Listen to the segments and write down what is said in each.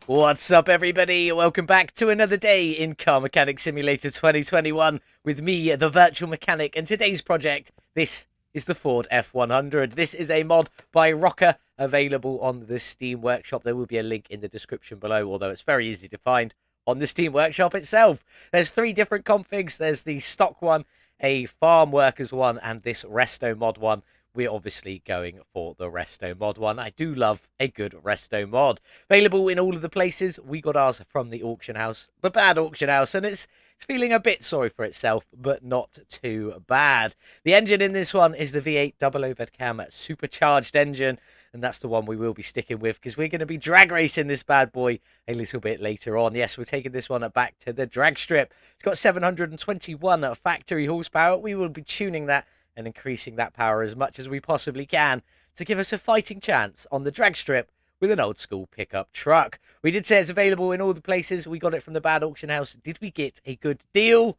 What's up, everybody? Welcome back to another day in Car Mechanic Simulator 2021 with me, the Virtual Mechanic, and today's project, this is the Ford F-100. This is a mod by Rocka, available on the Steam Workshop. There will be a link in the description below, although it's very easy to find on the Steam Workshop itself. There's 3 different configs. There's the stock one, a farm workers one, and this Restomod one. We're obviously going for the Restomod one. I do love a good Restomod. Available in all of the places. We got ours from the auction house, the bad auction house, and it's feeling a bit sorry for itself, but not too bad. The engine in this one is the V8 double overhead cam supercharged engine, and that's the one we will be sticking with because we're going to be drag racing this bad boy a little bit later on. Yes, we're taking this one back to the drag strip. It's got 721 factory horsepower. We will be tuning that and increasing that power as much as we possibly can to give us a fighting chance on the drag strip with an old school pickup truck. We did say it's available in all the places. We got it from the bad auction house. Did we get a good deal?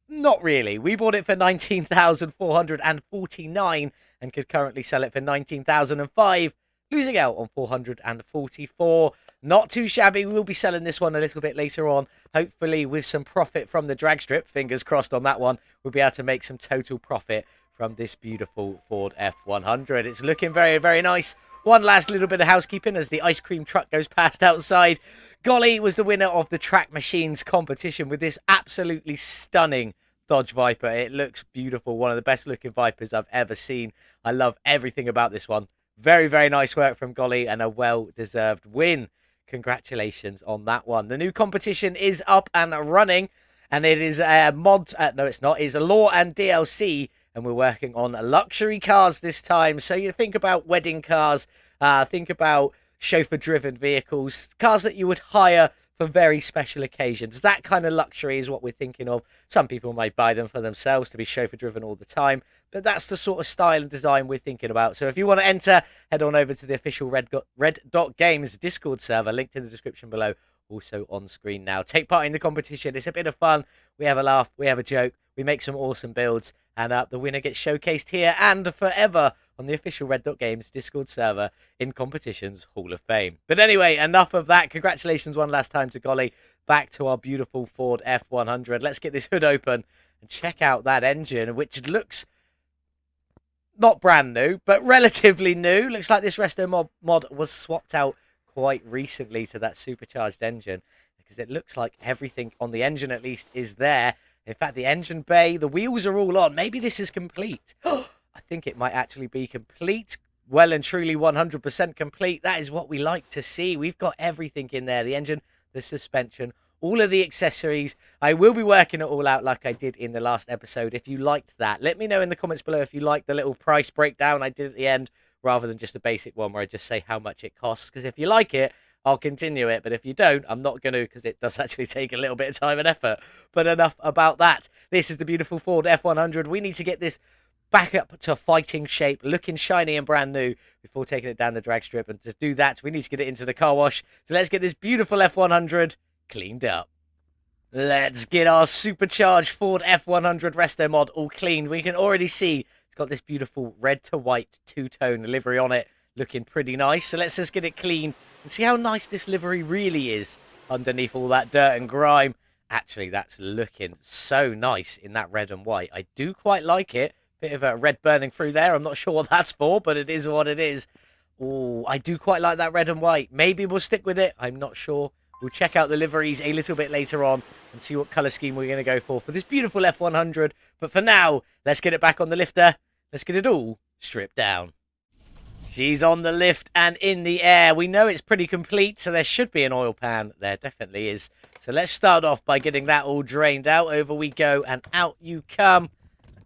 Not really. We bought it for 19,449 and could currently sell it for 19,005, losing out on 444. Not too shabby. We'll be selling this one a little bit later on, hopefully with some profit from the drag strip. Fingers crossed on that one. We'll be able to make some total profit from this beautiful Ford F-100. It's looking very, very nice. One last little bit of housekeeping as the ice cream truck goes past outside. Golly was the winner of the Track Machines competition with this absolutely stunning Dodge Viper. It looks beautiful. One of the best looking Vipers I've ever seen. I love everything about this one. Very, very nice work from Golly and a well-deserved win. Congratulations on that one. The new competition is up and running, and it is a mod. No, it's not. It's a law and DLC, and we're working on luxury cars this time. So you think about wedding cars, think about chauffeur-driven vehicles, cars that you would hire for very special occasions. That kind of luxury is what we're thinking of. Some people might buy them for themselves to be chauffeur-driven all the time, but that's the sort of style and design we're thinking about. So if you want to enter, head on over to the official Red Dot Games Discord server, linked in the description below, also on screen now. Take part in the competition. It's a bit of fun. We have a laugh. We have a joke. We make some awesome builds, and the winner gets showcased here and forever on the official Red Dot Games Discord server in Competitions Hall of Fame. But anyway, enough of that. Congratulations one last time to Golly. Back to our beautiful Ford F-100. Let's get this hood open and check out that engine, which looks not brand new, but relatively new. Looks like this Restomod mod was swapped out quite recently to that supercharged engine, because it looks like everything on the engine at least is there. In fact, the engine bay, the wheels are all on. Maybe this is complete. I think it might actually be complete. Well and truly 100% complete. That is what we like to see. We've got everything in there. The engine, the suspension, all of the accessories. I will be working it all out like I did in the last episode. If you liked that, let me know in the comments below if you liked the little price breakdown I did at the end, rather than just a basic one where I just say how much it costs. Because if you like it, I'll continue it. But if you don't, I'm not going to, because it does actually take a little bit of time and effort. But enough about that. This is the beautiful Ford F-100. We need to get this back up to fighting shape, looking shiny and brand new before taking it down the drag strip. And to do that, we need to get it into the car wash. So let's get this beautiful F-100 cleaned up. Let's get our supercharged Ford F-100 Restomod all cleaned. We can already see it's got this beautiful red to white two-tone livery on it, looking pretty nice. So let's just get it cleaned and see how nice this livery really is underneath all that dirt and grime. Actually, that's looking so nice in that red and white. I do quite like it. Bit of a red burning through there. I'm not sure what that's for, but it is what it is. Oh, I do quite like that red and white. Maybe we'll stick with it. I'm not sure. We'll check out the liveries a little bit later on and see what colour scheme we're going to go for this beautiful F-100. But for now, let's get it back on the lifter. Let's get it all stripped down. She's on the lift and in the air. We know it's pretty complete, so there should be an oil pan. There definitely is. So let's start off by getting that all drained out. Over we go and out you come.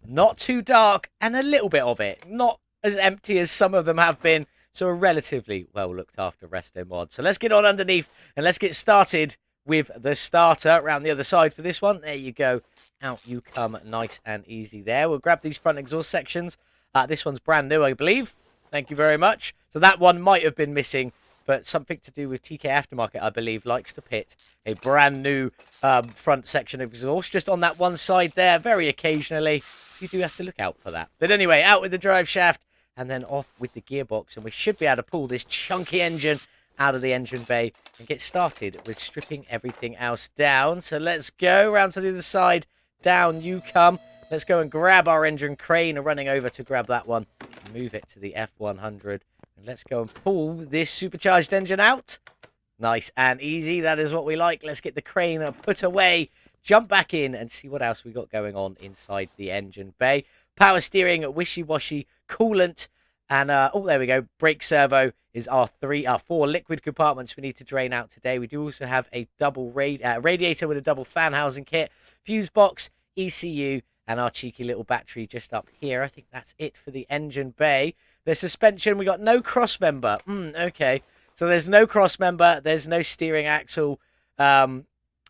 Not too dark and a little bit of it. Not as empty as some of them have been. So a relatively well looked after Restomod. So let's get on underneath and let's get started with the starter around the other side for this one. There you go. Out you come, nice and easy there. We'll grab these front exhaust sections. This one's brand new, I believe. Thank you very much. So that one might have been missing, but something to do with TK Aftermarket, I believe, likes to pit a brand new front section of exhaust just on that one side there, very occasionally. You do have to look out for that. But anyway, out with the drive shaft and then off with the gearbox, and we should be able to pull this chunky engine out of the engine bay and get started with stripping everything else down. So let's go around to the other side. Down you come. Let's go and grab our engine crane, running over to grab that one. Move it to the F-100. And let's go and pull this supercharged engine out. Nice and easy. That is what we like. Let's get the crane put away. Jump back in and see what else we got going on inside the engine bay. Power steering, wishy-washy, coolant, and oh, there we go. Brake servo is our 4 liquid compartments we need to drain out today. We do also have a double radiator with a double fan housing kit, fuse box, ECU, and our cheeky little battery just up here. I think that's it for the engine bay. The suspension, we got no cross member. Okay, so there's no cross member. There's no steering axle.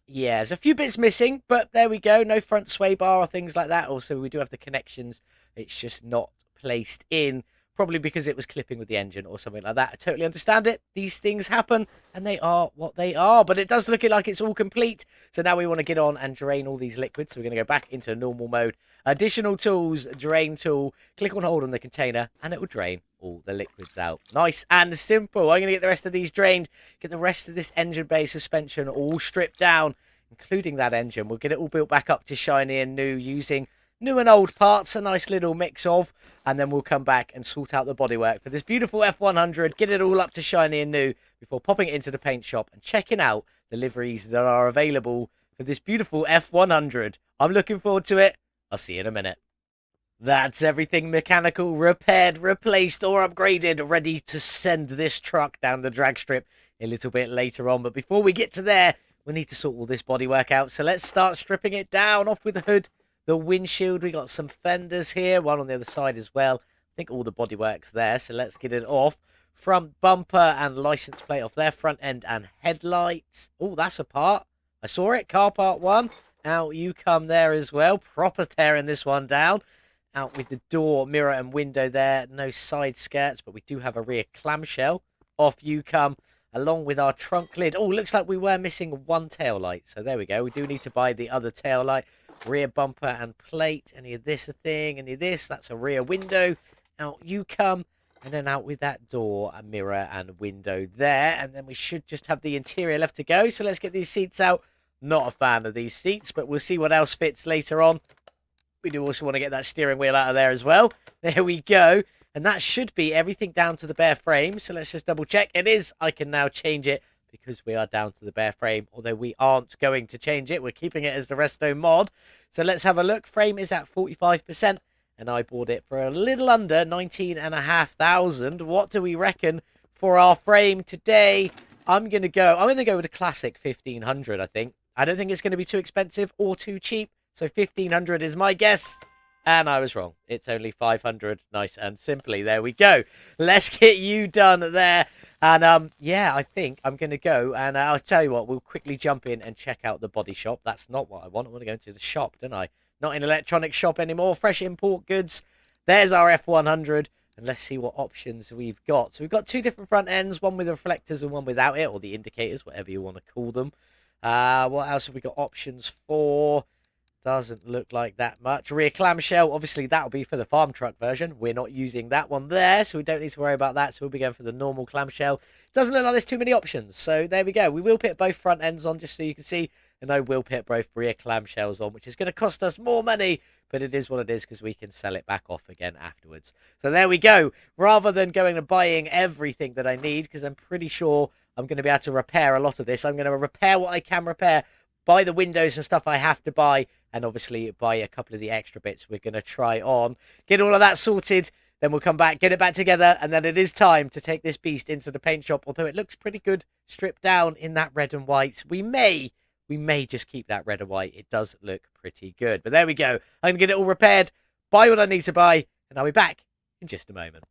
Yeah, there's a few bits missing, but there we go. No front sway bar or things like that. Also, we do have the connections. It's just not placed in, probably because it was clipping with the engine or something like that. I totally understand it. These things happen, and they are what they are. But it does look like it's all complete. So now we want to get on and drain all these liquids. So we're going to go back into normal mode. Additional tools, drain tool. Click on hold on the container, and it will drain all the liquids out. Nice and simple. I'm going to get the rest of these drained, get the rest of this engine bay suspension all stripped down, including that engine. We'll get it all built back up to shiny and new using new and old parts, a nice little mix of, and then we'll come back and sort out the bodywork for this beautiful F-100, get it all up to shiny and new before popping it into the paint shop and checking out the liveries that are available for this beautiful F-100. I'm looking forward to it. I'll see you in a minute. That's everything mechanical, repaired, replaced, or upgraded, ready to send this truck down the drag strip a little bit later on. But before we get to there, we need to sort all this bodywork out. So let's start stripping it down, off with the hood, the windshield. We got some fenders here, one on the other side as well. I think all the bodywork's there, so let's get it off. Front bumper and license plate off there, front end and headlights. Oh, that's a part. I saw it, car part 1. Out you come there as well. Proper tearing this one down. Out with the door, mirror and window there. No side skirts, but we do have a rear clamshell. Off you come, along with our trunk lid. Oh, looks like we were missing one tail light. So there we go. We do need to buy the other tail light. Rear bumper and plate. Any of this a thing? Any of this? That's a rear window. Out you come. And then out with that door, a mirror and window there. And then we should just have the interior left to go. So let's get these seats out. Not a fan of these seats, but we'll see what else fits later on. We do also want to get that steering wheel out of there as well. There we go. And that should be everything down to the bare frame. So let's just double check. It is. I can now change it because we are down to the bare frame. Although we aren't going to change it. We're keeping it as the Restomod. So let's have a look. Frame is at 45%. And I bought it for a little under 19,500. What do we reckon for our frame today? I'm going to go with a classic 1500, I think. I don't think it's going to be too expensive or too cheap. So 1500 is my guess. And I was wrong. It's only 500. Nice and simply. There we go. Let's get you done there. And yeah, I think I'm going to go. And I'll tell you what, we'll quickly jump in and check out the body shop. That's not what I want. I want to go into the shop, don't I? Not an electronics shop anymore. Fresh import goods. There's our F-100. And let's see what options we've got. So we've got 2 different front ends. One with the reflectors and one without it. Or the indicators, whatever you want to call them. What else have we got options for? Doesn't look like that much. Rear clamshell, obviously that'll be for the farm truck version. We're not using that one there, so we don't need to worry about that. So we'll be going for the normal clamshell. Doesn't look like there's too many options. So there we go. We will put both front ends on just so you can see. And I will put both rear clamshells on, which is going to cost us more money. But it is what it is because we can sell it back off again afterwards. So there we go. Rather than going and buying everything that I need, because I'm pretty sure I'm going to be able to repair a lot of this. I'm going to repair what I can repair. Buy the windows and stuff I have to buy, and obviously buy a couple of the extra bits we're going to try on. Get all of that sorted, then we'll come back, get it back together, and then it is time to take this beast into the paint shop, although it looks pretty good stripped down in that red and white. We may just keep that red and white. It does look pretty good. But there we go. I'm going to get it all repaired, buy what I need to buy, and I'll be back in just a moment.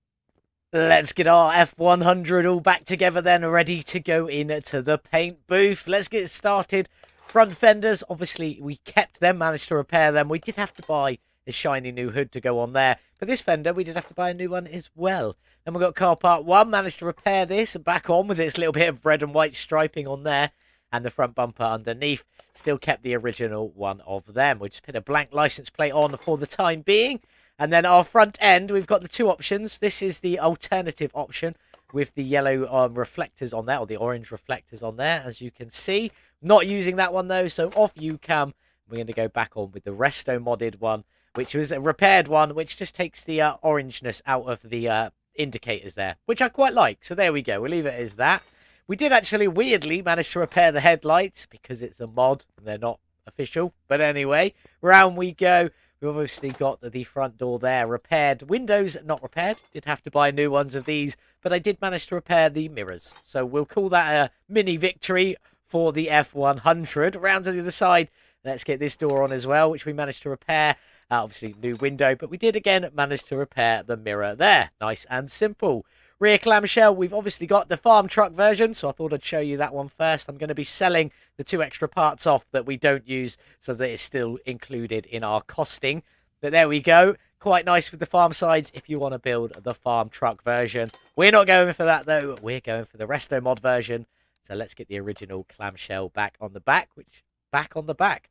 Let's get our F-100 all back together then, ready to go into the paint booth. Let's get started. Front fenders, obviously we kept them, managed to repair them. We did have to buy a shiny new hood to go on there. For this fender, we did have to buy a new one as well. Then we've got car part 1, managed to repair this and back on with its little bit of red and white striping on there. And the front bumper underneath still kept the original one of them. We just put a blank license plate on for the time being. And then our front end, we've got the 2 options. This is the alternative option. with the yellow reflectors on there, or the orange reflectors on there, as you can see. Not using that one though, so off you come. We're going to go back on with the Restomodded one, which was a repaired one, which just takes the orangeness out of the indicators there, which I quite like. So there we go. We'll leave it as that. We did actually weirdly manage to repair the headlights because it's a mod and they're not official. But anyway, round we go. We've obviously got the front door there repaired. Windows not repaired. Did have to buy new ones of these, but I did manage to repair the mirrors. So we'll call that a mini victory for the F-100. Round to the other side. Let's get this door on as well, which we managed to repair. Obviously, new window, but we did again manage to repair the mirror there. Nice and simple. Rear clamshell, we've obviously got the farm truck version, so I thought I'd show you that one first. I'm going to be selling the 2 extra parts off that we don't use so that it's still included in our costing. But there we go. Quite nice with the farm sides if you want to build the farm truck version. We're not going for that, though. We're going for the Restomod version. So let's get the original clamshell back on the back,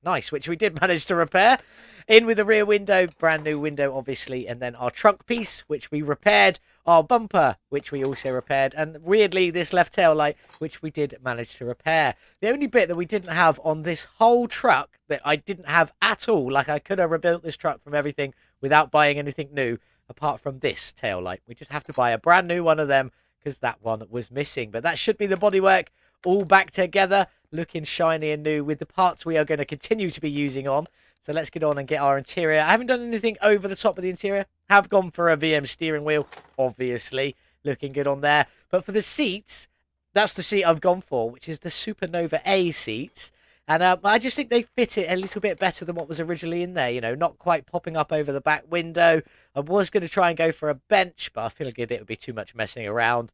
nice, which we did manage to repair. In with the rear window, brand new window obviously, and then our trunk piece, which we repaired, our bumper, which we also repaired, and weirdly this left tail light, which we did manage to repair. The only bit that we didn't have on this whole truck that I didn't have at all, like I could have rebuilt this truck from everything without buying anything new apart from this tail light. We did have to buy a brand new one of them because that one was missing, but that should be the bodywork all back together, looking shiny and new with the parts we are going to continue to be using on. So let's get on and get our interior. I haven't done anything over the top of the interior. Have gone for a VM steering wheel, obviously. Looking good on there. But for the seats, that's the seat I've gone for, which is the Supernova A seats. And I just think they fit it a little bit better than what was originally in there. You know, not quite popping up over the back window. I was going to try and go for a bench, but I feel like it would be too much messing around.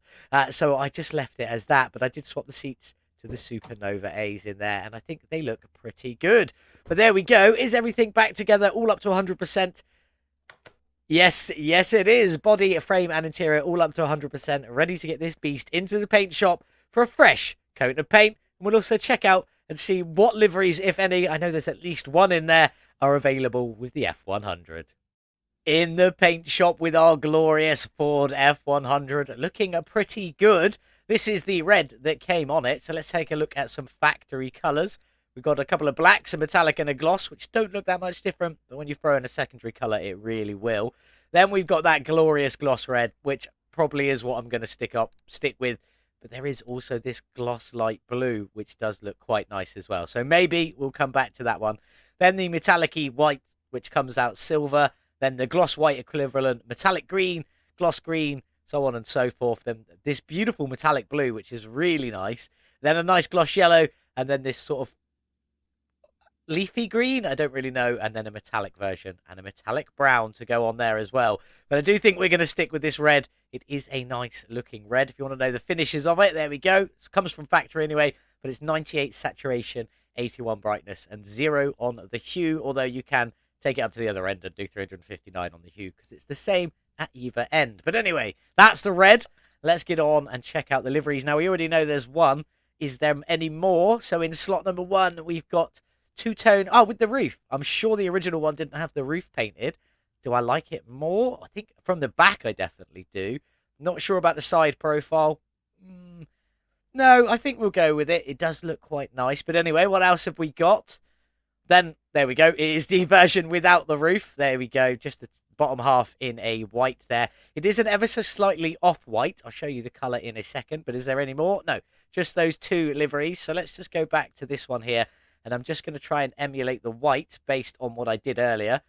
So I just left it as that. But I did swap the seats to the Supernova A's in there, and I think they look pretty good. But there we go. Is everything back together, all up to 100%? Yes, it is. Body, frame, and interior all up to 100%. Ready to get this beast into the paint shop for a fresh coat of paint. And we'll also check out and see what liveries, if any, I know there's at least one in there, are available with the F-100. In the paint shop with our glorious Ford F-100, looking pretty good. This is the red that came on it, so let's take a look at some factory colours. We've got a couple of blacks, a metallic and a gloss, which don't look that much different, but when you throw in a secondary colour, it really will. Then we've got that glorious gloss red, which probably is what I'm going to stick with. But there is also this gloss light blue, which does look quite nice as well. So maybe we'll come back to that one. Then the metallic-y white, which comes out silver. Then the gloss white equivalent, metallic green, gloss green, so on and so forth. Then this beautiful metallic blue, which is really nice. Then a nice gloss yellow, and then this sort of leafy green, I don't really know, and then a metallic version and a metallic brown to go on there as well. But I do think we're going to stick with this red. It is a nice looking red. If you want to know the finishes of it, there we go. It comes from factory anyway, but it's 98 saturation, 81 brightness, and 0 on the hue, although you can take it up to the other end and do 359 on the hue because it's the same at either end. But anyway, that's the red. Let's get on and check out the liveries. Now, we already know there's one. Is there any more? So in slot number 1, we've got two-tone. Oh, with the roof. I'm sure the original one didn't have the roof painted. Do I like it more? I think from the back I definitely do. Not sure about the side profile. No, I think we'll go with it. It does look quite nice. But anyway, what else have we got? Then, there we go. It is the version without the roof. There we go. Just the bottom half in a white there. It is an ever so slightly off-white. I'll show you the colour in a second. But is there any more? No, just those 2 liveries. So let's just go back to this one here. And I'm just going to try and emulate the white based on what I did earlier.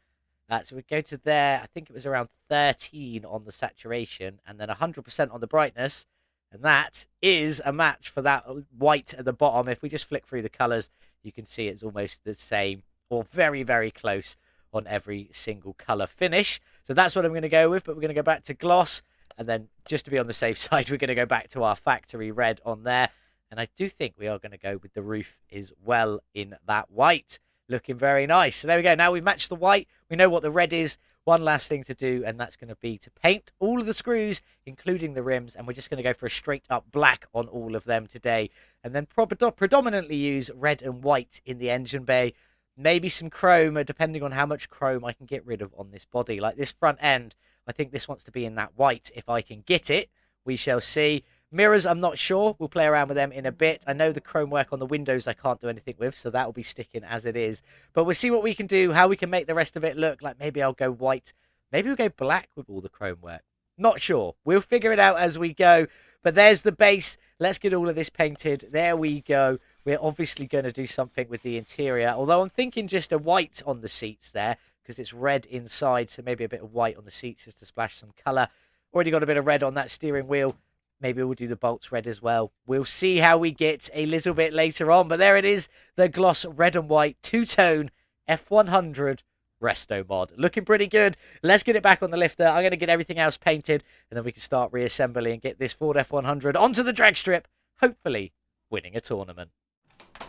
So we go to there. I think it was around 13 on the saturation and then 100% on the brightness. And that is a match for that white at the bottom. If we just flick through the colours, you can see it's almost the same or very, very close on every single colour finish. So that's what I'm going to go with. But we're going to go back to gloss. And then just to be on the safe side, we're going to go back to our factory red on there. And I do think we are going to go with the roof as well in that white. Looking very nice. So there we go. Now we've matched the white. We know what the red is. One last thing to do, and that's going to be to paint all of the screws, including the rims. And we're just going to go for a straight up black on all of them today. And then predominantly use red and white in the engine bay. Maybe some chrome, depending on how much chrome I can get rid of on this body. Like this front end, I think this wants to be in that white if I can get it. We shall see. Mirrors, I'm not sure. We'll play around with them in a bit. I know the chrome work on the windows I can't do anything with, so that will be sticking as it is. But we'll see what we can do, how we can make the rest of it look. Like maybe I'll go white. Maybe we'll go black with all the chrome work. Not sure. We'll figure it out as we go. But there's the base. Let's get all of this painted. There we go. We're obviously going to do something with the interior. Although I'm thinking just a white on the seats there, because it's red inside. So maybe a bit of white on the seats just to splash some colour. Already got a bit of red on that steering wheel. Maybe we'll do the bolts red as well. We'll see how we get a little bit later on. But there it is. The gloss red and white two-tone F-100 Restomod. Looking pretty good. Let's get it back on the lifter. I'm going to get everything else painted, and then we can start reassembling and get this Ford F-100 onto the drag strip, hopefully winning a tournament.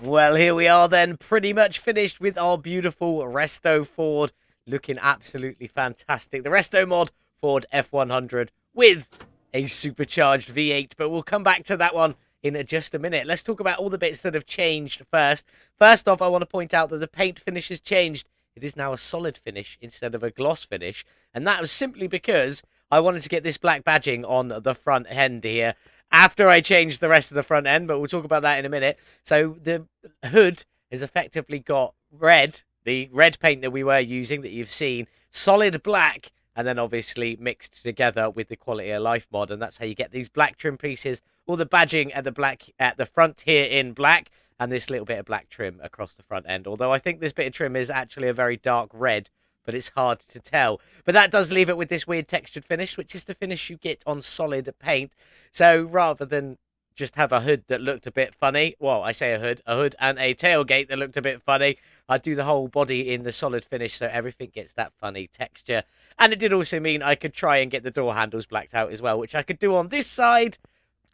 Well, here we are then, pretty much finished with our beautiful Restoford. Looking absolutely fantastic. The Restomod Ford F-100 with a supercharged V8, but we'll come back to that one in just a minute. Let's talk about all the bits that have changed first. First off, I want to point out that the paint finish has changed. It is now a solid finish instead of a gloss finish. And that was simply because I wanted to get this black badging on the front end here after I changed the rest of the front end. But we'll talk about that in a minute. So the hood has effectively got red, the red paint that we were using that you've seen, solid black, and then obviously mixed together with the Quality of Life mod. And that's how you get these black trim pieces. All the badging at the black at the front here in black, and this little bit of black trim across the front end. Although I think this bit of trim is actually a very dark red, but it's hard to tell. But that does leave it with this weird textured finish, which is the finish you get on solid paint. So rather than just have a hood that looked a bit funny, well, I say a hood and a tailgate that looked a bit funny, I'd do the whole body in the solid finish so everything gets that funny texture. And it did also mean I could try and get the door handles blacked out as well, which I could do on this side,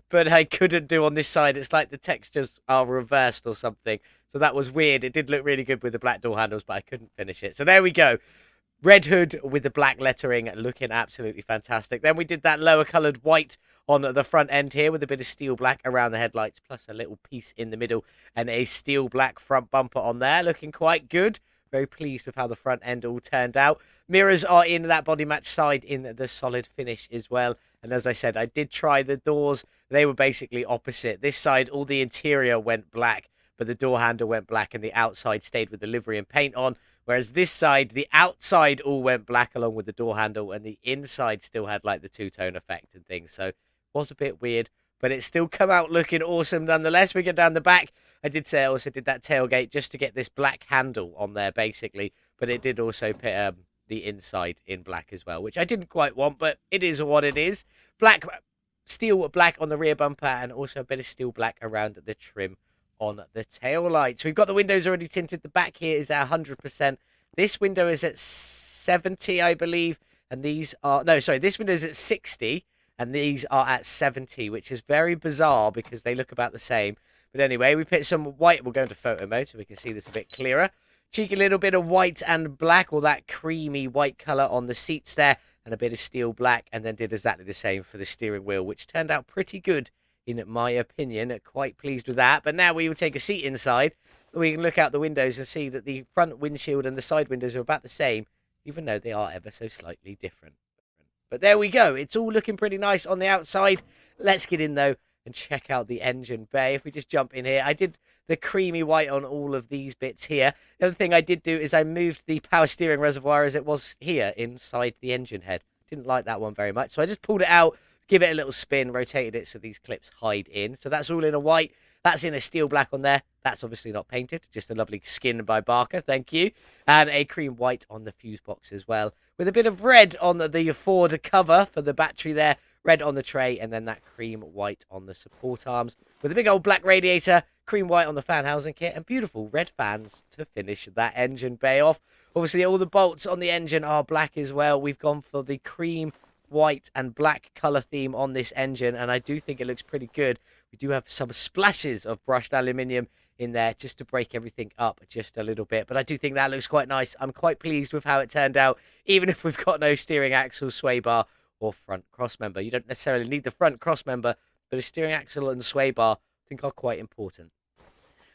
but I couldn't do on this side. It's like the textures are reversed or something. So that was weird. It did look really good with the black door handles, but I couldn't finish it. So there we go. Red hood with the black lettering, looking absolutely fantastic. Then we did that lower coloured white on the front end here with a bit of steel black around the headlights, plus a little piece in the middle and a steel black front bumper on there. Looking quite good. Very pleased with how the front end all turned out. Mirrors are in that body match side in the solid finish as well. And as I said, I did try the doors. They were basically opposite. This side, all the interior went black, but the door handle went black and the outside stayed with the livery and paint on. Whereas this side, the outside all went black along with the door handle, and the inside still had like the two-tone effect and things. So it was a bit weird, but it still come out looking awesome nonetheless. We get down the back. I did say I also did that tailgate just to get this black handle on there, basically. But it did also put the inside in black as well, which I didn't quite want, but it is what it is. Black, steel black on the rear bumper, and also a bit of steel black around the trim on the tail lights. We've got the windows already tinted. The back here is at 100%. This window is at 70, I believe. And these are... No, sorry. This window is at 60. And these are at 70, which is very bizarre because they look about the same. But anyway, we put some white. We'll go into photo mode so we can see this a bit clearer. Cheeky little bit of white and black, or that creamy white colour on the seats there. And a bit of steel black. And then did exactly the same for the steering wheel, which turned out pretty good, in my opinion. Quite pleased with that. But now we will take a seat inside so we can look out the windows and see that the front windshield and the side windows are about the same, even though they are ever so slightly different. But there we go. It's all looking pretty nice on the outside. Let's get in, though, and check out the engine bay. If we just jump in here, I did the creamy white on all of these bits here. The other thing I did do is I moved the power steering reservoir as it was here inside the engine head. Didn't like that one very much, so I just pulled it out, give it a little spin, rotated it so these clips hide in. So that's all in a white. That's in a steel black on there. That's obviously not painted. Just a lovely skin by Barker. Thank you. And a cream white on the fuse box as well. With a bit of red on the Ford cover for the battery there. Red on the tray. And then that cream white on the support arms. With a big old black radiator. Cream white on the fan housing kit. And beautiful red fans to finish that engine bay off. Obviously all the bolts on the engine are black as well. We've gone for the cream white and black color theme on this engine, and I do think it looks pretty good. We do have some splashes of brushed aluminium in there just to break everything up just a little bit, but I do think that looks quite nice. I'm quite pleased with how it turned out, even if we've got no steering axle, sway bar or front cross member. You don't necessarily need the front cross member, but a steering axle and sway bar I think are quite important.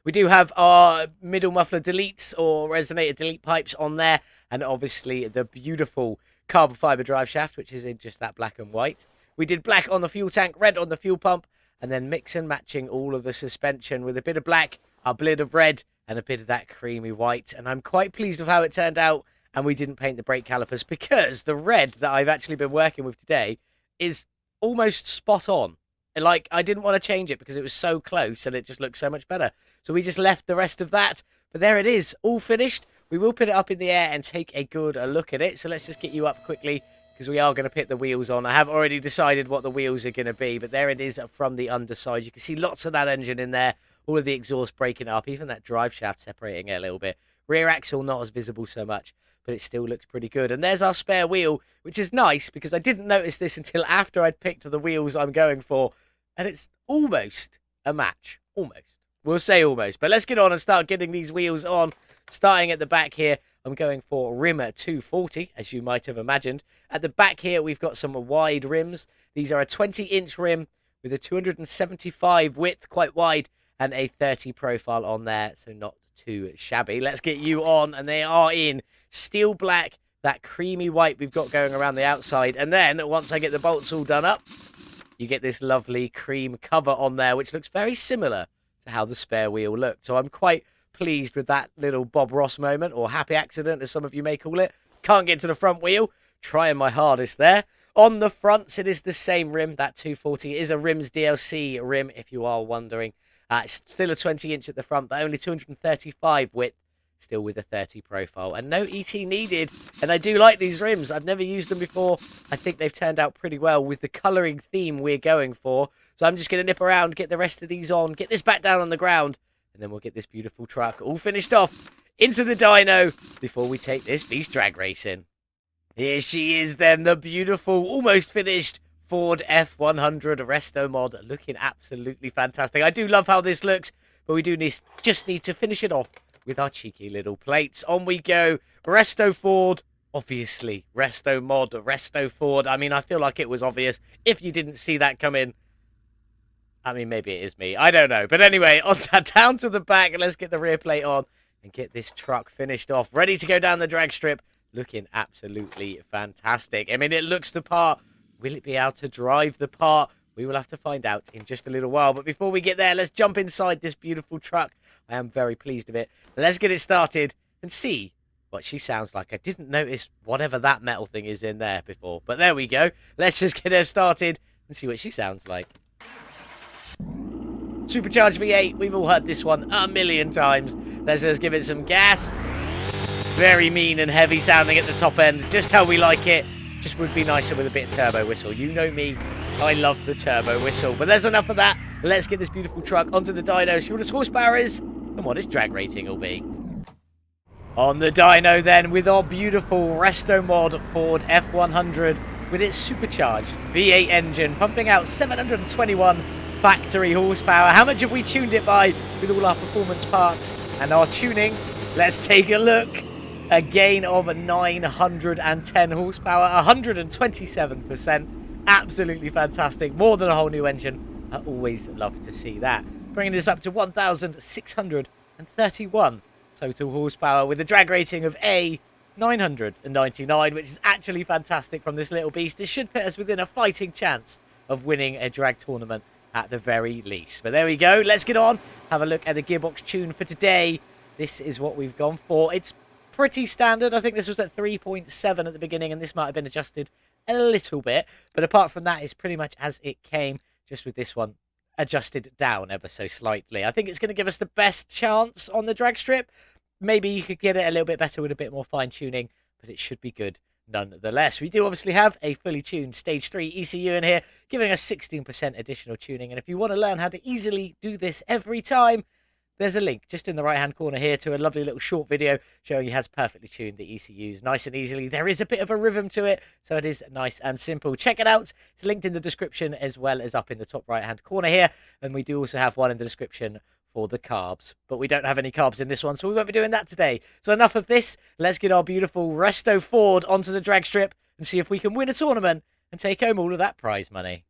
We do have our middle muffler deletes or resonator delete pipes on there, and obviously the beautiful carbon fibre drive shaft, which is in just that black and white. We did black on the fuel tank, red on the fuel pump, and then mix and matching all of the suspension with a bit of black, a bit of red, and a bit of that creamy white. And I'm quite pleased with how it turned out. And we didn't paint the brake calipers because the red that I've actually been working with today is almost spot on. Like, I didn't want to change it because it was so close and it just looks so much better. So we just left the rest of that. But there it is, all finished. We will put it up in the air and take a good look at it. So let's just get you up quickly because we are going to put the wheels on. I have already decided what the wheels are going to be, but there it is from the underside. You can see lots of that engine in there, all of the exhaust breaking up, even that drive shaft separating it a little bit. Rear axle not as visible so much, but it still looks pretty good. And there's our spare wheel, which is nice because I didn't notice this until after I'd picked the wheels I'm going for. And it's almost a match. Almost. We'll say almost. But let's get on and start getting these wheels on. Starting at the back here, I'm going for rim 240, as you might have imagined. At the back here, we've got some wide rims. These are a 20-inch rim with a 275 width, quite wide, and a 30 profile on there, so not too shabby. Let's get you on, and they are in steel black, that creamy white we've got going around the outside. And then, once I get the bolts all done up, you get this lovely cream cover on there, which looks very similar to how the spare wheel looked. So I'm quite pleased with that little Bob Ross moment, or happy accident, as some of you may call it. Can't get to the front wheel. Trying my hardest there. On the fronts, it is the same rim. That 240 is a Rims DLC rim, if you are wondering. It's still a 20-inch at the front, but only 235 width, still with a 30 profile. And no ET needed. And I do like these rims. I've never used them before. I think they've turned out pretty well with the colouring theme we're going for. So I'm just going to nip around, get the rest of these on, get this back down on the ground, and then we'll get this beautiful truck all finished off into the dyno before we take this beast drag racing. Here she is then, the beautiful, almost finished Ford F-100 Restomod, looking absolutely fantastic. I do love how this looks, but we do just need to finish it off with our cheeky little plates. On we go. Restoford, obviously. Restomod, Restoford. I mean, I feel like it was obvious if you didn't see that come in. I mean, maybe it is me. I don't know. But anyway, on that, down to the back. Let's get the rear plate on and get this truck finished off. Ready to go down the drag strip. Looking absolutely fantastic. I mean, it looks the part. Will it be able to drive the part? We will have to find out in just a little while. But before we get there, let's jump inside this beautiful truck. I am very pleased with it. Let's get it started and see what she sounds like. I didn't notice whatever that metal thing is in there before. But there we go. Let's just get her started and see what she sounds like. Supercharged V8. We've all heard this one a million times. Let's just give it some gas. Very mean and heavy sounding at the top end. Just how we like it. Just would be nicer with a bit of turbo whistle. You know me. I love the turbo whistle. But there's enough of that. Let's get this beautiful truck onto the dyno. See what its horsepower is and what its drag rating will be. On the dyno then with our beautiful Restomod Ford F-100 with its supercharged V8 engine pumping out 721 factory horsepower. How much have we tuned it by with all our performance parts and our tuning? Let's take a look. A gain of 910 horsepower, 127%. Absolutely fantastic. More than a whole new engine. I always love to see that. Bringing this up to 1,631 total horsepower with a drag rating of A 999, which is actually fantastic from this little beast. This should put us within a fighting chance of winning a drag tournament at the very least. But there we go. Let's get on. Have a look at the gearbox tune for today. This is what we've gone for. It's pretty standard. I think this was at 3.7 at the beginning, and this might have been adjusted a little bit. But apart from that, it's pretty much as it came, just with this one adjusted down ever so slightly. I think it's going to give us the best chance on the drag strip. Maybe you could get it a little bit better with a bit more fine-tuning, but it should be good nonetheless. We do obviously have a fully tuned Stage 3 ECU in here, giving us 16% additional tuning. And if you want to learn how to easily do this every time, there's a link just in the right-hand corner here to a lovely little short video showing you how to perfectly tune the ECUs nice and easily. There is a bit of a rhythm to it, so it is nice and simple. Check it out. It's linked in the description as well as up in the top right-hand corner here. And we do also have one in the description for the carbs. But we don't have any carbs in this one, so we won't be doing that today. So enough of this. Let's get our beautiful Restoford onto the drag strip and see if we can win a tournament and take home all of that prize money.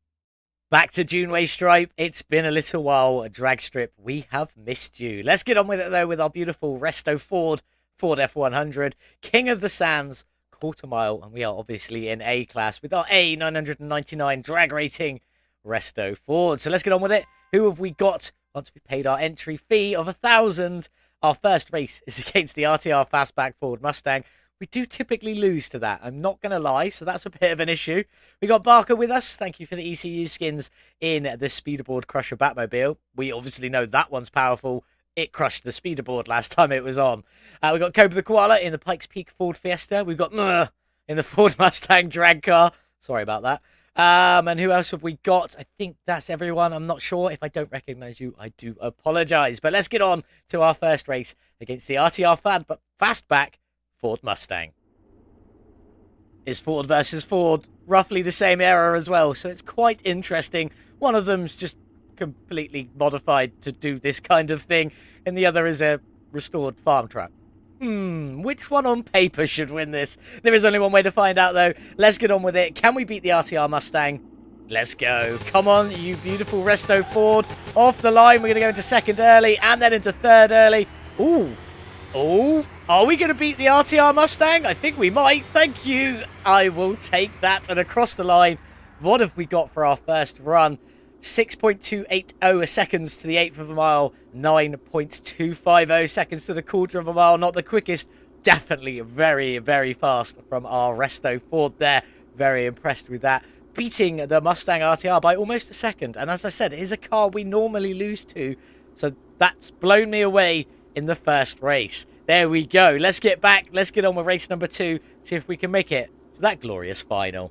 Back to Juneway Stripe. It's been a little while. A drag strip. We have missed you. Let's get on with it, though, with our beautiful Restoford Ford F-100. King of the Sands. quarter mile, and we are obviously in A class with our A999 drag rating Restoford. So let's get on with it. Who have we got once we paid our entry fee of 1,000? Our first race is against the RTR Fastback Ford Mustang. We do typically lose to that, I'm not going to lie, so that's a bit of an issue. We got Barker with us. Thank you for the ECU skins in the Speederboard Crusher Batmobile. We obviously know that one's powerful. It crushed the Speederboard last time it was on. We got Cobra the Koala in the Pikes Peak Ford Fiesta. We've got in the Ford Mustang drag car. Sorry about that. And who else have we got? I think that's everyone. I'm not sure. If I don't recognise you, I do apologise. But let's get on to our first race against the RTR Fastback Ford Mustang. It's Ford versus Ford, roughly the same era as well, so it's quite interesting. One of them's just completely modified to do this kind of thing, and the other is a restored farm truck. Which one on paper should win this? There is only one way to find out, though. Let's get on with it. Can we beat the RTR Mustang? Let's go. Come on, you beautiful Restoford. Off the line, we're going to go into second early, and then into third early. Ooh. Oh, are we going to beat the RTR Mustang? I think we might. Thank you. I will take that. And across the line, what have we got for our first run? 6.280 seconds to the eighth of a mile. 9.250 seconds to the quarter of a mile. Not the quickest. Definitely very, very fast from our Restoford there. Very impressed with that. Beating the Mustang RTR by almost a second. And as I said, it is a car we normally lose to. So that's blown me away in the first race. There we go. Let's get back. Let's get on with race number 2. See if we can make it to that glorious final.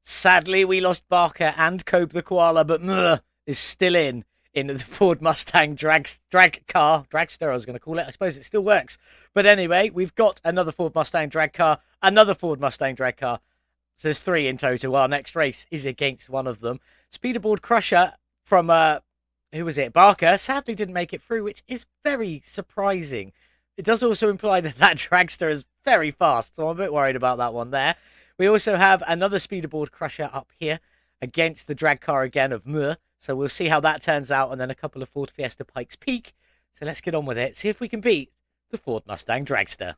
Sadly, we lost Barker and Cobra the Koala, but is still in the Ford Mustang dragster, I was going to call it. I suppose it still works. But anyway, we've got another Ford Mustang drag car, another Ford Mustang drag car. So there's 3 in total. Our next race is against one of them. Speederboard Crusher from who was it? Barker sadly didn't make it through, which is very surprising. It does also imply that dragster is very fast, so I'm a bit worried about that one there. We also have another Speederboard Crusher up here against the drag car again of so we'll see how that turns out, and then a couple of Ford Fiesta Pikes Peak. So let's get on with it, see if we can beat the Ford Mustang dragster.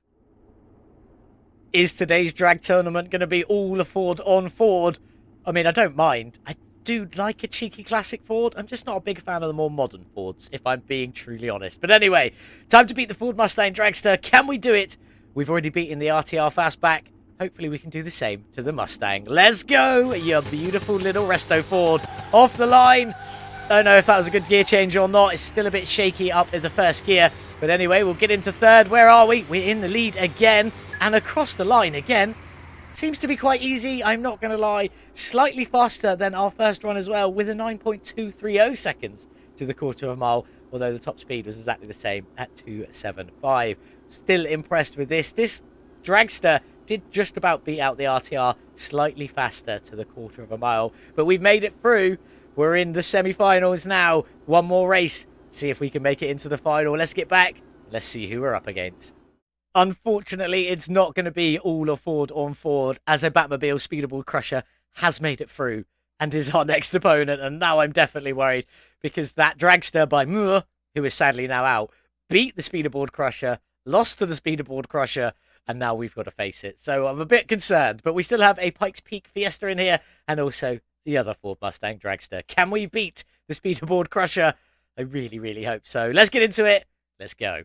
Is today's drag tournament going to be all a Ford on Ford? I mean, I don't mind. I do like a cheeky classic Ford. I'm just not a big fan of the more modern Fords, if I'm being truly honest. But anyway, time to beat the Ford Mustang dragster. Can we do it? We've already beaten the RTR Fastback. Hopefully we can do the same to the Mustang. Let's go, you beautiful little Restoford. Off the line. Don't know if that was a good gear change or not. It's still a bit shaky up in the first gear. But anyway, we'll get into third. Where are we? We're in the lead again. And across the line again. Seems to be quite easy, I'm not going to lie. Slightly faster than our first one as well, with a 9.230 seconds to the quarter of a mile, although the top speed was exactly the same at 275. Still impressed with this. This dragster did just about beat out the RTR, slightly faster to the quarter of a mile. But we've made it through. We're in the semi-finals now. One more race. See if we can make it into the final. Let's get back. Let's see who we're up against. Unfortunately, it's not going to be all a Ford on Ford, as a Batmobile Speederboard Crusher has made it through and is our next opponent. And now I'm definitely worried, because that dragster by who is sadly now out, beat the Speederboard Crusher, lost to the Speederboard Crusher, and now we've got to face it. So I'm a bit concerned, but we still have a Pikes Peak Fiesta in here and also the other Ford Mustang dragster. Can we beat the Speederboard Crusher? I really, really hope so. Let's get into it. Let's go.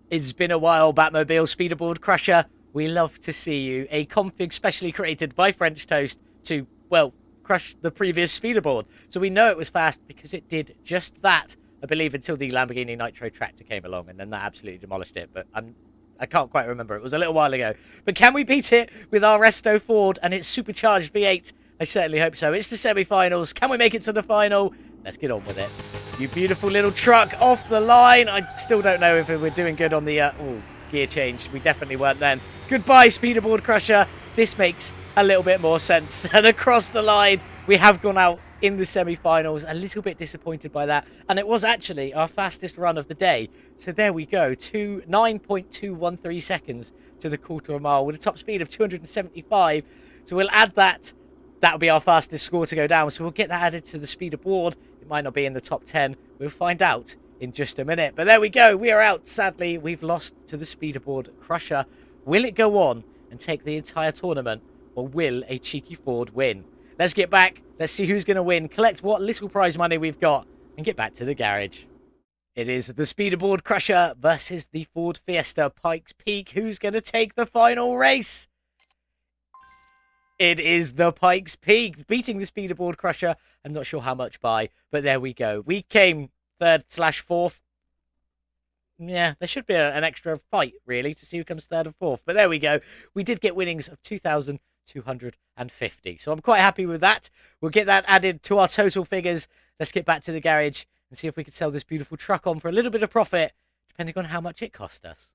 It's been a while, Batmobile Speederboard Crusher. We love to see you. A config specially created by French Toast to, well, crush the previous Speederboard. So we know it was fast because it did just that, I believe, until the Lamborghini Nitro Tractor came along, and then that absolutely demolished it. But I can't quite remember. It was a little while ago. But can we beat it with our Restoford and its supercharged V8? I certainly hope so. It's the semi-finals. Can we make it to the final? Let's get on with it. You beautiful little truck off the line. I still don't know if we're doing good on the gear change. We definitely weren't then. Goodbye, Speederboard Crusher. This makes a little bit more sense. And across the line, we have gone out in the semi-finals. A little bit disappointed by that. And it was actually our fastest run of the day. So there we go. 9.213 seconds to the quarter of a mile with a top speed of 275. So we'll add that. That'll be our fastest score to go down. So we'll get that added to the Speederboard. It might not be in the top 10. We'll find out in just a minute. But there we go. We are out. Sadly, we've lost to the Speederboard Crusher. Will it go on and take the entire tournament, or will a cheeky Ford win? Let's get back. Let's see who's going to win, collect what little prize money we've got, and get back to the garage. It is the Speederboard Crusher versus the Ford Fiesta Pikes Peak. Who's going to take the final race? It is the Pikes Peak beating the Speederboard Crusher. I'm not sure how much by, but there we go. We came 3rd/4th. Yeah, there should be an extra fight, really, to see who comes 3rd and 4th. But there we go. We did get winnings of 2,250. So I'm quite happy with that. We'll get that added to our total figures. Let's get back to the garage and see if we can sell this beautiful truck on for a little bit of profit, depending on how much it cost us.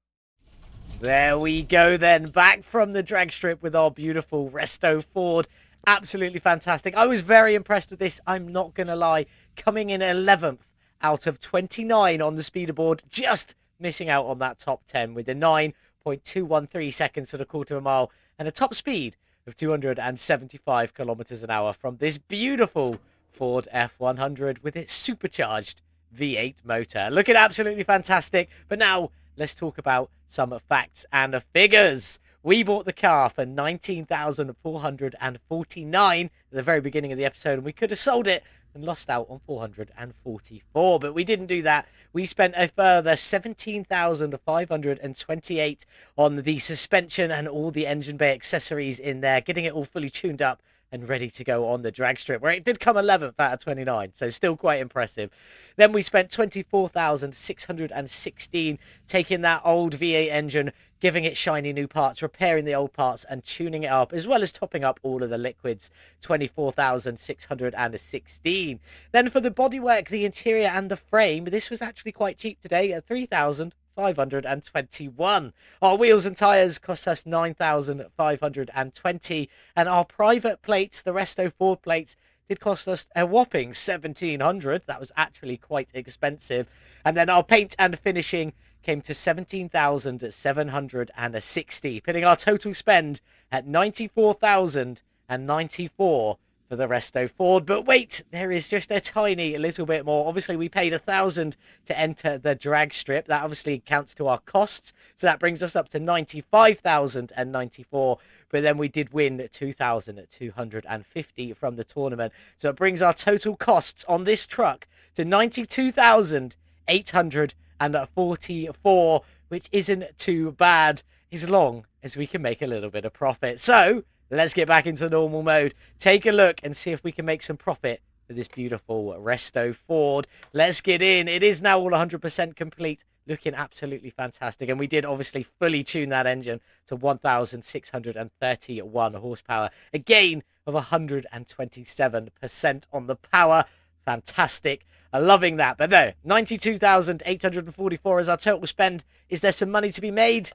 There we go then, back from the drag strip with our beautiful Restoford. Absolutely fantastic. I was very impressed with this, I'm not going to lie. Coming in 11th out of 29 on the speederboard, just missing out on that top 10 with a 9.213 seconds to the quarter of a mile and a top speed of 275 kilometers an hour from this beautiful Ford F-100 with its supercharged V8 motor. Looking absolutely fantastic. But now let's talk about some facts and figures. We bought the car for $19,449 at the very beginning of the episode, and we could have sold it and lost out on $444, but we didn't do that. We spent a further $17,528 on the suspension and all the engine bay accessories in there, getting it all fully tuned up and ready to go on the drag strip, where it did come 11th out of 29, so still quite impressive. Then we spent $24,616 taking that old V8 engine, giving it shiny new parts, repairing the old parts and tuning it up, as well as topping up all of the liquids. $24,616. Then for the bodywork, the interior and the frame, this was actually quite cheap today at $3,521. Our wheels and tyres cost us $9,520, and our private plates, the Restoford plates, did cost us a whopping $1,700. That was actually quite expensive. And then our paint and finishing came to $17,760, putting our total spend at $94,094 for the Restoford. But wait, there is just a tiny little bit more. Obviously, we paid $1,000 to enter the drag strip. That obviously counts to our costs, so that brings us up to $95,094. But then we did win $2,250 from the tournament, so it brings our total costs on this truck to $92,844, which isn't too bad as long as we can make a little bit of profit. So let's get back into normal mode, take a look and see if we can make some profit for this beautiful Restoford. Let's get in. It is now all 100% complete, looking absolutely fantastic. And we did obviously fully tune that engine to 1,631 horsepower, a gain of 127% on the power. Fantastic. Loving that. But no, 92,844 is our total spend. Is there some money to be made?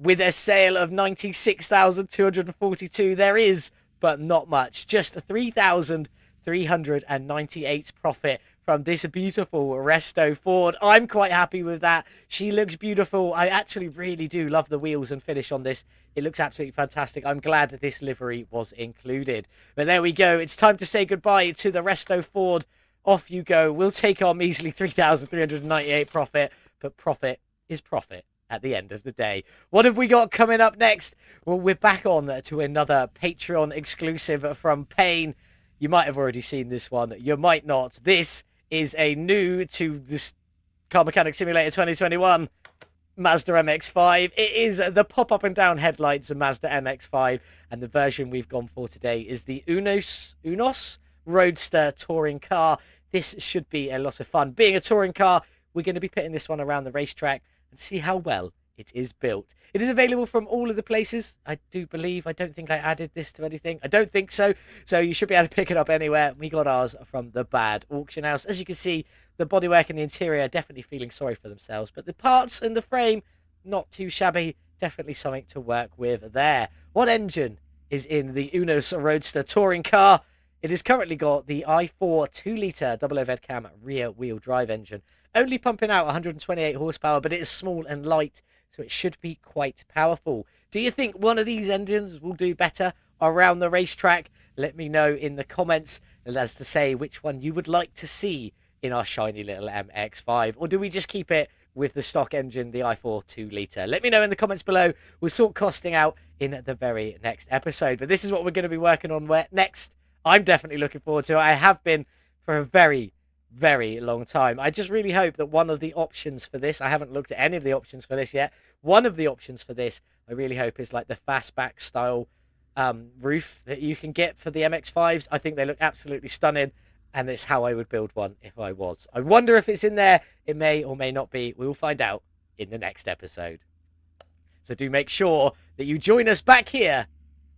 With a sale of 96,242, there is, but not much. Just 3,398 profit from this beautiful Restoford. I'm quite happy with that. She looks beautiful. I actually really do love the wheels and finish on this. It looks absolutely fantastic. I'm glad that this livery was included. But there we go. It's time to say goodbye to the Restoford. Off you go. We'll take our measly 3,398 profit, but profit is profit at the end of the day. What have we got coming up next? Well, we're back on to another Patreon exclusive from Payne. You might have already seen this one. You might not. This is a new to this Car Mechanic Simulator 2021 Mazda MX-5. It is the pop up and down headlights of Mazda MX-5, and the version we've gone for today is the Unos Roadster touring car. This should be a lot of fun. Being a touring car, we're going to be putting this one around the racetrack and see how well it is built. It is available from all of the places, I do believe. I don't think I added this to anything. I don't think so. So you should be able to pick it up anywhere. We got ours from the Bad Auction House. As you can see, the bodywork and the interior are definitely feeling sorry for themselves. But the parts and the frame, not too shabby. Definitely something to work with there. What engine is in the Unos Roadster touring car? It has currently got the i4 2-litre double overhead cam rear-wheel drive engine, only pumping out 128 horsepower, but it is small and light, so it should be quite powerful. Do you think one of these engines will do better around the racetrack? Let me know in the comments as to say which one you would like to see in our shiny little MX-5, or do we just keep it with the stock engine, the i4 2-litre? Let me know in the comments below. We'll sort costing out in the very next episode. But this is what we're going to be working on next. I'm definitely looking forward to it. I have been for a very, very long time. I just really hope that one of the options for this, I haven't looked at any of the options for this yet. One of the options for this, I really hope, is like the fastback style roof that you can get for the MX-5s. I think they look absolutely stunning. And it's how I would build one if I was. I wonder if it's in there. It may or may not be. We will find out in the next episode. So do make sure that you join us back here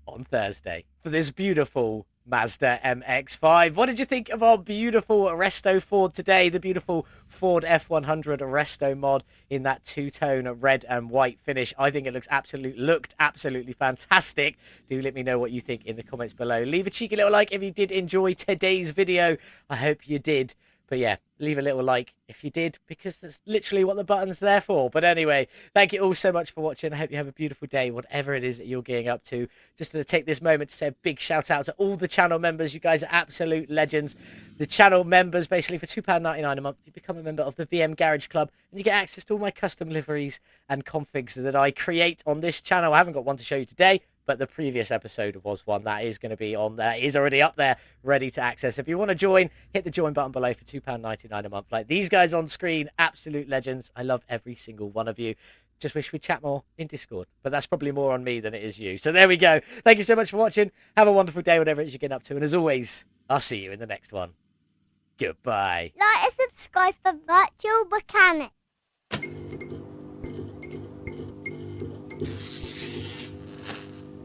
on Thursday for this beautiful Mazda MX-5. What did you think of our beautiful Restoford today? The beautiful Ford F-100 Restomod in that two-tone red and white finish. I think it looked absolutely fantastic. Do let me know what you think in the comments below. Leave a cheeky little like if you did enjoy today's video. I hope you did. But yeah, leave a little like if you did, because that's literally what the button's there for. But anyway, thank you all so much for watching. I hope you have a beautiful day, whatever it is that you're getting up to. Just going to take this moment to say a big shout out to all the channel members. You guys are absolute legends. The channel members, basically for £2.99 a month, you become a member of the VM Garage Club and you get access to all my custom liveries and configs that I create on this channel. I haven't got one to show you today, but the previous episode was one that is going to be on there. It is already up there, ready to access. If you want to join, hit the join button below for £2.99 a month. Like these guys on screen, absolute legends. I love every single one of you. Just wish we'd chat more in Discord, but that's probably more on me than it is you. So there we go. Thank you so much for watching. Have a wonderful day, whatever it is you're getting up to. And as always, I'll see you in the next one. Goodbye. Like and subscribe for Virtual Mechanic.